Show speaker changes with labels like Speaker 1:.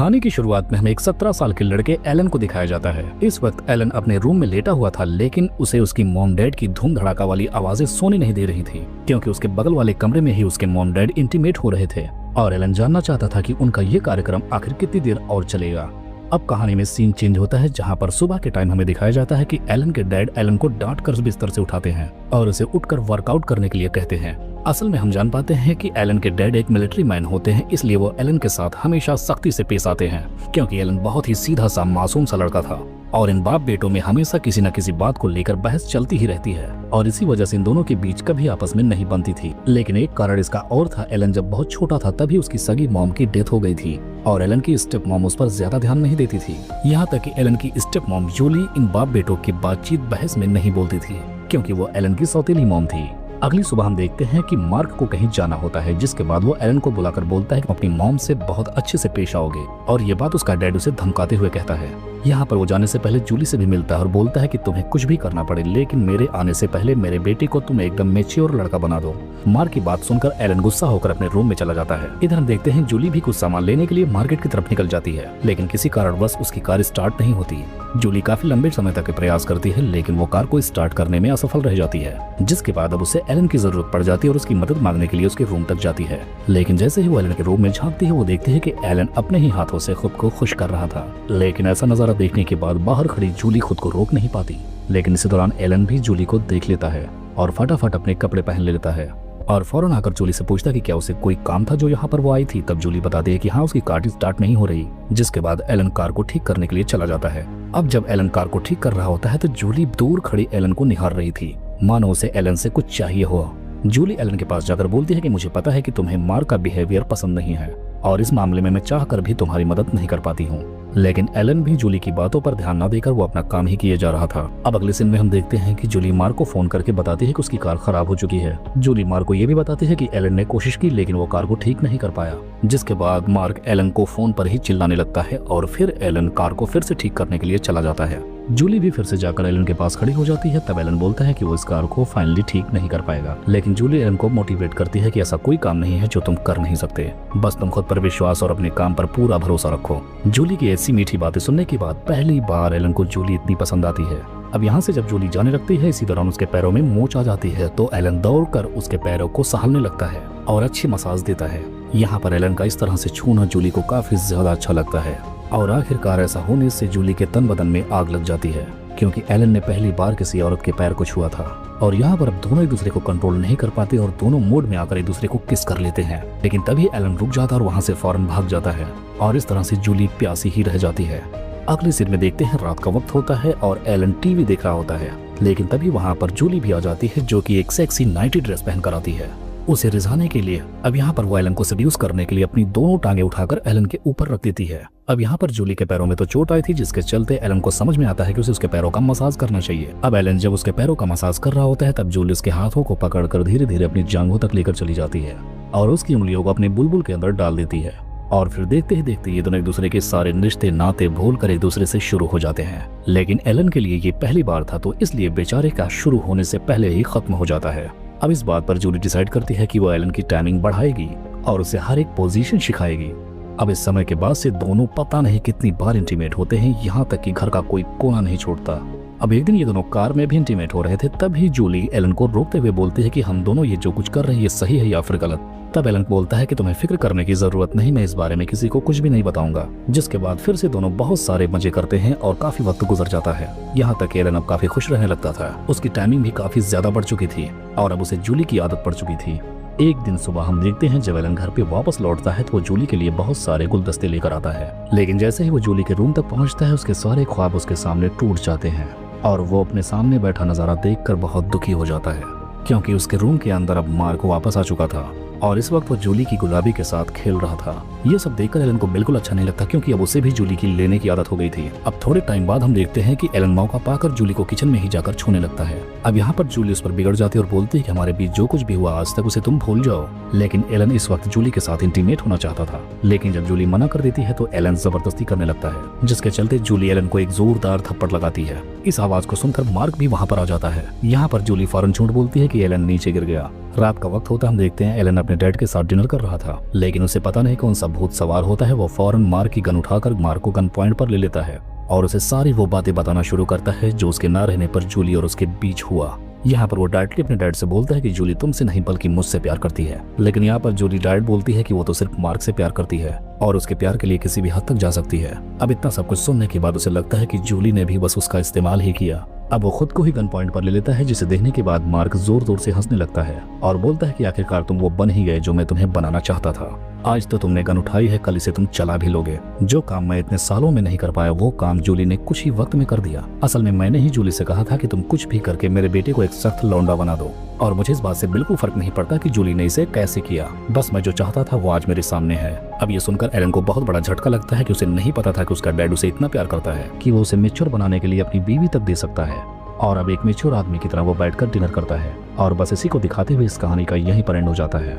Speaker 1: कहानी की शुरुआत में हमें एक 17 साल के लड़के एलन को दिखाया जाता है। इस वक्त एलन अपने रूम में लेटा हुआ था, लेकिन उसे उसकी मॉम डैड की धूम धड़ाका वाली आवाजें सोने नहीं दे रही थी, क्योंकि उसके बगल वाले कमरे में ही उसके मॉम डैड इंटीमेट हो रहे थे और एलन जानना चाहता था कि उनका ये कार्यक्रम आखिर कितनी देर और चलेगा। अब कहानी में सीन चेंज होता है, जहाँ पर सुबह के टाइम हमें दिखाया जाता है कि एलन के डैड एलन को डांट कर बिस्तर से उठाते हैं और उसे उठकर वर्कआउट करने के लिए कहते हैं। असल में हम जान पाते हैं कि एलन के डैड एक मिलिट्री मैन होते हैं, इसलिए वो एलन के साथ हमेशा सख्ती से पेश आते हैं, क्योंकि एलन बहुत ही सीधा सा मासूम सा लड़का था और इन बाप बेटों में हमेशा किसी न किसी बात को लेकर बहस चलती ही रहती है और इसी वजह से इन दोनों के बीच कभी आपस में नहीं बनती थी। लेकिन एक कारण इसका और था, एलन जब बहुत छोटा था तभी उसकी सगी मॉम की डेथ हो गई थी और एलन की स्टेप मॉम उस पर ज्यादा ध्यान नहीं देती थी। यहाँ तक कि एलन की स्टेप मॉम जूली इन बाप बेटों की बातचीत बहस में नहीं बोलती थी, क्योंकि वो एलन की सौतेली मॉम थी। अगली सुबह हम देखते हैं कि मार्क को कहीं जाना होता है, जिसके बाद वो एलन को बुलाकर बोलता है कि अपनी मॉम से बहुत अच्छे से पेश आओगे, और ये बात उसका डैड उसे धमकाते हुए कहता है। यहाँ पर वो जाने से पहले जूली से भी मिलता है और बोलता है कि तुम्हें कुछ भी करना पड़े, लेकिन मेरे आने से पहले मेरे बेटे को तुम एकदम मैच्योर लड़का बना दो। मार्क की बात सुनकर एलन गुस्सा होकर अपने रूम में चला जाता है। इधर हम देखते हैं जूली भी कुछ सामान लेने के लिए मार्केट की तरफ निकल जाती है, लेकिन किसी कारणवश उसकी कार स्टार्ट नहीं होती। जूली काफी लंबे समय तक प्रयास करती है, लेकिन वो कार को स्टार्ट करने में असफल रह जाती है, जिसके बाद अब उसे एलन की जरूरत पड़ जाती है और उसकी मदद मांगने के लिए उसके रूम तक जाती है। लेकिन जैसे ही वो एलन के रूम में झांकती है, वो देखती है कि एलन अपने ही हाथों से खुद को खुश कर रहा था। लेकिन ऐसा नजारा देखने के बाद बाहर खड़ी जूली खुद को रोक नहीं पाती, लेकिन इसी दौरान एलन भी जूली को देख लेता है और फटाफट अपने कपड़े पहन लेता है और फौरन आकर जूली से पूछता है कि क्या उसे कोई काम था जो यहाँ पर वो आई थी। तब जूली बताती है कि हाँ, उसकी कार स्टार्ट नहीं हो रही, जिसके बाद एलन कार को ठीक करने के लिए चला जाता है। अब जब एलन कार को ठीक कर रहा होता है तो जूली दूर खड़ी एलन को निहार रही थी, मानो उसे एलन से कुछ चाहिए हो। जूली एलन के पास जाकर बोलती है कि मुझे पता है कि तुम्हें मार्क का बिहेवियर पसंद नहीं है और इस मामले में मैं चाहकर भी तुम्हारी मदद नहीं कर पाती हूँ। लेकिन एलन भी जूली की बातों पर ध्यान न देकर वो अपना काम ही किए जा रहा था। अब अगले सीन में हम देखते हैं कि जूली मार्क को फोन करके बताती है कि उसकी कार खराब हो चुकी है। जूली मार्क को ये भी बताती है कि एलन ने कोशिश की, लेकिन वो कार को ठीक नहीं कर पाया, जिसके बाद मार्क एलन को फोन पर ही चिल्लाने लगता है और फिर एलन कार को फिर से ठीक करने के लिए चला जाता है। जूली भी फिर से जाकर एलन के पास खड़ी हो जाती है। तब एलन बोलता है कि वो इस कार को फाइनली ठीक नहीं कर पाएगा, लेकिन जूली एलन को मोटिवेट करती है कि ऐसा कोई काम नहीं है जो तुम कर नहीं सकते, बस तुम खुद पर विश्वास और अपने काम पर पूरा भरोसा रखो। जूली की ऐसी मीठी बातें सुनने के बाद पहली बार एलन को जूली इतनी पसंद आती है। अब यहाँ से जब जूली जाने लगती है, इसी दौरान उसके पैरों में मोच आ जाती है, तो एलन दौड़कर उसके पैरों को सहलने लगता है और अच्छी मसाज देता है। यहाँ पर एलन का इस तरह से छूना जूली को काफी ज्यादा अच्छा लगता है और आखिरकार ऐसा होने से जूली के तन बदन में आग लग जाती है, क्योंकि एलन ने पहली बार किसी औरत के पैर को छुआ था। और यहाँ पर अब दोनों एक दूसरे को कंट्रोल नहीं कर पाते और दोनों मूड में आकर एक दूसरे को किस कर लेते हैं। लेकिन तभी एलन रुक जाता और वहाँ से फौरन भाग जाता है और इस तरह से जूली प्यासी ही रह जाती है। अगले सीन में देखते हैं रात का वक्त होता है और एलन टीवी देख रहा होता है, लेकिन तभी वहाँ पर जूली भी आ जाती है, जो कि एक सेक्सी नाइटी ड्रेस पहन कर आती है उसे रिझाने के लिए। अब यहाँ पर वो एलन को सेड्यूस करने के लिए अपनी दोनों टांगे उठाकर एलन के ऊपर रख देती है। अब यहाँ पर जूली के पैरों में तो चोट आई थी, जिसके चलते एलन को समझ में आता है कि उसे उसके पैरों का मसाज करना चाहिए। अब एलन जब उसके पैरों का मसाज कर रहा होता है, तब जूली उसके हाथों को पकड़कर धीरे धीरे अपनी जांघों तक लेकर चली जाती है और उसकी उंगलियों को अपने बुलबुल के अंदर डाल देती है और फिर देखते ही देखते ये दोनों एक दूसरे के सारे रिश्ते नाते भूल कर एक दूसरे से शुरू हो जाते हैं। लेकिन एलन के लिए ये पहली बार था, तो इसलिए बेचारे का शुरू होने से पहले ही खत्म हो जाता है। अब इस बात पर जूली डिसाइड करती है कि वो एलन की टाइमिंग बढ़ाएगी और उसे हर एक पोजीशन सिखाएगी। अब इस समय के बाद से दोनों पता नहीं कितनी बार इंटीमेट होते हैं, यहाँ तक कि घर का कोई कोना नहीं छोड़ता। अब एक दिन ये दोनों कार में भी इंटीमेट हो रहे थे, तभी जूली एलन को रोकते हुए बोलती है कि हम दोनों ये जो कुछ कर रहे हैं ये सही है या फिर गलत। तब एलन बोलता है कि तुम्हें फिक्र करने की जरूरत नहीं, मैं इस बारे में किसी को कुछ भी नहीं बताऊंगा। जिसके बाद फिर से दोनों बहुत सारे मजे करते हैं और काफी वक्त गुजर जाता है। यहाँ तक एलन अब काफी खुश रहने लगता था, उसकी टाइमिंग भी काफी ज्यादा बढ़ चुकी थी और अब उसे जूली की आदत पड़ चुकी थी। एक दिन सुबह हम देखते हैं जब एलन घर पे वापस लौटता है तो वो जूली के लिए बहुत सारे गुलदस्ते लेकर आता है, लेकिन जैसे ही वो जूली के रूम तक पहुंचता है, उसके सारे ख्वाब उसके सामने टूट जाते हैं और वो अपने सामने बैठा नजारा देखकर बहुत दुखी हो जाता है, क्योंकि उसके रूम के अंदर अब मार्क वापस आ चुका था और इस वक्त वो जूली की गुलाबी के साथ खेल रहा था। ये सब देखकर एलन को बिल्कुल अच्छा नहीं लगता, क्योंकि अब उसे भी जूली की लेने की आदत हो गई थी। अब थोड़े टाइम बाद हम देखते हैं कि एलन मौका पाकर जूली को किचन में ही जाकर छूने लगता है। अब यहाँ पर जूली उस पर बिगड़ जाती है और बोलती है कि हमारे बीच जो कुछ भी हुआ आज तक उसे तुम भूल जाओ। लेकिन एलन इस वक्त जूली के साथ इंटीमेट होना चाहता था, लेकिन जब जूली मना कर देती है तो एलन जबरदस्ती करने लगता है, जिसके चलते जूली एलन को एक जोरदार थप्पड़ लगाती है। इस आवाज को सुनकर मार्क भी वहाँ पर आ जाता है। यहाँ पर जूली फौरन झूठ बोलती है कि एलन नीचे गिर गया। रात का वक्त होता हम देखते हैं एलन अपने अपने डैड के साथ डिनर कर रहा था, लेकिन उसे पता नहीं कौन सा भूत सवार होता है। वो फौरन मार्क की गन उठाकर मार्क को गन पॉइंट पर ले लेता है और उसे सारी वो बातें बताना शुरू करता है जो उसके ना रहने पर जूली और उसके बीच हुआ। यहाँ पर वो डायरेक्टली अपने डैड से बोलता है कि जूली तुमसे नहीं बल्कि मुझसे प्यार करती है, लेकिन यहाँ पर जूली डायरेक्ट बोलती है कि वो तो सिर्फ मार्क से प्यार करती है और उसके प्यार के लिए किसी भी हद तक जा सकती है। अब इतना सब कुछ सुनने के बाद उसे लगता है कि जूली ने भी बस उसका इस्तेमाल ही किया। अब वो खुद को ही गन पॉइंट पर ले लेता है, जिसे देखने के बाद मार्क जोर जोर से हंसने लगता है और बोलता है कि आखिरकार तुम वो बन ही गए जो मैं तुम्हें बनाना चाहता था। आज तो तुमने गन उठाई है, कल इसे तुम चला भी लोगे। जो काम मैं इतने सालों में नहीं कर पाया वो काम जूली ने कुछ ही वक्त में कर दिया। असल में मैंने ही जूली से कहा था कि तुम कुछ भी करके मेरे बेटे को एक सख्त लौंडा बना दो, और मुझे इस बात से बिल्कुल फर्क नहीं पड़ता कि जूली ने इसे कैसे किया। बस मैं जो चाहता था वो आज मेरे सामने है। अब ये सुनकर एलन को बहुत बड़ा झटका लगता है कि उसे नहीं पता था कि उसका डैड उसे इतना प्यार करता है कि वो उसे मैच्योर बनाने के लिए अपनी बीवी तक दे सकता है। और अब एक मैच्योर आदमी की तरह वो बैठकर डिनर करता है और बस इसी को दिखाते हुए इस कहानी का यहीं पर एंड हो जाता है।